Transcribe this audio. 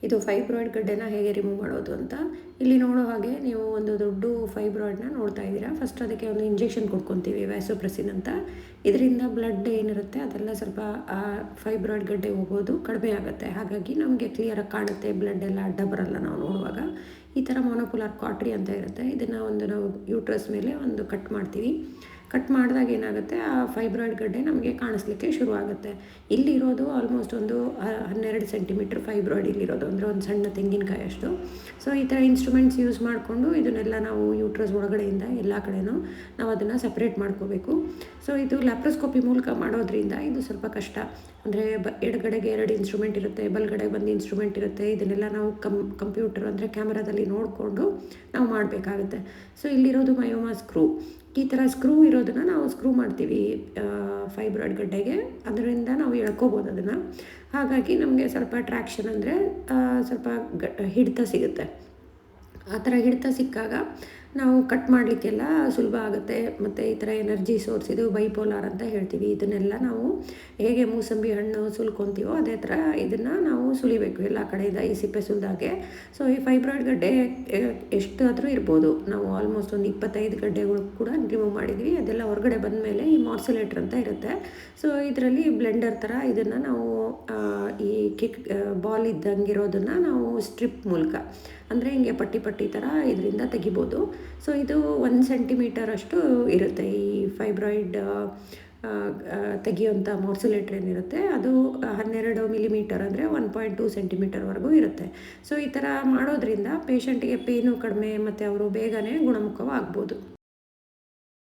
ಇದು ಫೈಬ್ರಾಯ್ಡ್ ಗಡ್ಡೆನ ಹೇಗೆ ರಿಮೂವ್ ಮಾಡೋದು ಅಂತ. ಇಲ್ಲಿ ನೋಡೋ ಹಾಗೆ ನೀವು ಒಂದು ದೊಡ್ಡ ಫೈಬ್ರಾಯ್ಡ್ನ ನೋಡ್ತಾ ಇದ್ದೀರಾ. ಫಸ್ಟ್ ಅದಕ್ಕೆ ಒಂದು ಇಂಜೆಕ್ಷನ್ ಕೊಟ್ಕೊತೀವಿ, ವ್ಯಾಸೋಪ್ರೆಸಿನ್ ಅಂತ. ಇದರಿಂದ ಬ್ಲಡ್ ಏನಿರುತ್ತೆ ಅದೆಲ್ಲ ಸ್ವಲ್ಪ ಆ ಫೈಬ್ರಾಯ್ಡ್ ಗಡ್ಡೆ ಹೋಗೋದು ಕಡಿಮೆ ಆಗುತ್ತೆ. ಹಾಗಾಗಿ ನಮಗೆ ಕ್ಲಿಯರಾಗಿ ಕಾಣುತ್ತೆ, ಬ್ಲಡ್ ಎಲ್ಲ ಅಡ್ಡ ಬರಲ್ಲ ನಾವು ನೋಡುವಾಗ. ಈ ಥರ ಮೊನೊಪೊಲಾರ್ ಕಾಟ್ರಿ ಅಂತ ಇರುತ್ತೆ. ಇದನ್ನು ನಾವು ಯೂಟ್ರಸ್ ಮೇಲೆ ಒಂದು ಕಟ್ ಮಾಡ್ತೀವಿ. ಕಟ್ ಮಾಡಿದಾಗ ಏನಾಗುತ್ತೆ, ಆ ಫೈಬ್ರಾಯ್ಡ್ ಗಡ್ಡೆ ನಮಗೆ ಕಾಣಿಸ್ಲಿಕ್ಕೆ ಶುರು ಆಗುತ್ತೆ. ಇಲ್ಲಿರೋದು ಆಲ್ಮೋಸ್ಟ್ ಒಂದು 12 ಸೆಂಟಿಮೀಟ್ರ್ ಫೈಬ್ರಾಯ್ಡ್ ಇಲ್ಲಿರೋದು, ಅಂದರೆ ಒಂದು ಸಣ್ಣ ತೆಂಗಿನಕಾಯಿ ಅಷ್ಟು. ಸೊ ಈ ಥರ ಇನ್ಸ್ಟ್ರೂಮೆಂಟ್ಸ್ ಯೂಸ್ ಮಾಡಿಕೊಂಡು ಇದನ್ನೆಲ್ಲ ನಾವು ಯೂಟ್ರಸ್ ಒಳಗಡೆಯಿಂದ ಎಲ್ಲ ಕಡೆನೂ ನಾವು ಅದನ್ನು ಸಪ್ರೇಟ್ ಮಾಡ್ಕೋಬೇಕು. ಸೊ ಇದು ಲ್ಯಾಪ್ರೋಸ್ಕೋಪಿ ಮೂಲಕ ಮಾಡೋದ್ರಿಂದ ಇದು ಸ್ವಲ್ಪ ಕಷ್ಟ. ಅಂದರೆ ಎಡಗಡೆಗೆ 2 ಇನ್ಸ್ಟ್ರೂಮೆಂಟ್ ಇರುತ್ತೆ, ಬಲಗಡೆಗೆ ಒಂದು ಇನ್ಸ್ಟ್ರೂಮೆಂಟ್ ಇರುತ್ತೆ. ಇದನ್ನೆಲ್ಲ ನಾವು ಕಂಪ್ಯೂಟರ್ ಅಂದರೆ ಕ್ಯಾಮ್ರಾದಲ್ಲಿ ನೋಡಿಕೊಂಡು ನಾವು ಮಾಡಬೇಕಾಗುತ್ತೆ. ಸೊ ಇಲ್ಲಿರೋದು ಮಯೋಮಾ ಸ್ಕ್ರೂ. ಈ ಥರ ಸ್ಕ್ರೂ ಇರೋದನ್ನು ನಾವು ಸ್ಕ್ರೂ ಮಾಡ್ತೀವಿ ಫೈಬ್ರಾಯ್ಡ್ ಗಡ್ಡೆಗೆ. ಅದರಿಂದ ನಾವು ಎಳ್ಕೊಬೋದು ಅದನ್ನು. ಹಾಗಾಗಿ ನಮಗೆ ಸ್ವಲ್ಪ ಟ್ರ್ಯಾಕ್ಷನ್ ಅಂದರೆ ಸ್ವಲ್ಪ ಹಿಡಿತ ಸಿಗುತ್ತೆ. ಆ ಥರ ಹಿಡಿತ ಸಿಕ್ಕಾಗ ನಾವು ಕಟ್ ಮಾಡಲಿಕ್ಕೆಲ್ಲ ಸುಲಭ ಆಗುತ್ತೆ. ಮತ್ತು ಈ ಥರ ಎನರ್ಜಿ ಸೋರ್ಸ್, ಇದು ಬೈಪೋಲಾರ್ ಅಂತ ಹೇಳ್ತೀವಿ. ಇದನ್ನೆಲ್ಲ ನಾವು ಹೇಗೆ ಮೂಸಂಬಿ ಹಣ್ಣು ಸುಲ್ಕೊತೀವೋ ಅದೇ ಥರ ಇದನ್ನು ನಾವು ಸುಲಿಬೇಕು ಎಲ್ಲ ಕಡೆಯಿಂದ, ಈ ಸಿಪ್ಪೆ ಸುಲಿದಾಗೆ. ಸೊ ಈ ಫೈಬ್ರಾಯ್ಡ್ ಗಡ್ಡೆ ಎಷ್ಟಾದರೂ ಇರ್ಬೋದು. ನಾವು ಆಲ್ಮೋಸ್ಟ್ ಒಂದು 25 ಗಡ್ಡೆಗಳು ಕೂಡ ರಿಮೂವ್ ಮಾಡಿದ್ವಿ. ಅದೆಲ್ಲ ಹೊರಗಡೆ ಬಂದ ಮೇಲೆ ಈ ಮಾರ್ಸಲೇಟ್ರ್ ಅಂತ ಇರುತ್ತೆ. ಸೊ ಇದರಲ್ಲಿ ಬ್ಲೆಂಡರ್ ಥರ ಇದನ್ನು ನಾವು ಈ ಬಾಲ್ ಇದ್ದಂಗಿರೋದನ್ನು ನಾವು ಸ್ಟ್ರಿಪ್ ಮೂಲಕ, ಅಂದರೆ ಹಿಂಗೆ ಪಟ್ಟಿ ಪಟ್ಟಿ ಥರ ಇದರಿಂದ ತೆಗಿಬೋದು. ಸೊ ಇದು 1 ಸೆಂಟಿಮೀಟರ್ ಅಷ್ಟು ಇರುತ್ತೆ ಈ ಫೈಬ್ರಾಯ್ಡ್ ತೆಗಿಯೋಂಥ ಮಾರ್ಸಲೇಟ್ರ್ ಏನಿರುತ್ತೆ ಅದು 12 ಮಿಲಿಮೀಟರ್, ಅಂದರೆ 1.2 ಸೆಂಟಿಮೀಟರ್ವರೆಗೂ ಇರುತ್ತೆ. ಸೊ ಈ ಥರ ಮಾಡೋದ್ರಿಂದ ಪೇಷಂಟಿಗೆ ಪೇನು ಕಡಿಮೆ ಮತ್ತು ಅವರು ಬೇಗನೆ ಗುಣಮುಖವಾಗ್ಬೋದು.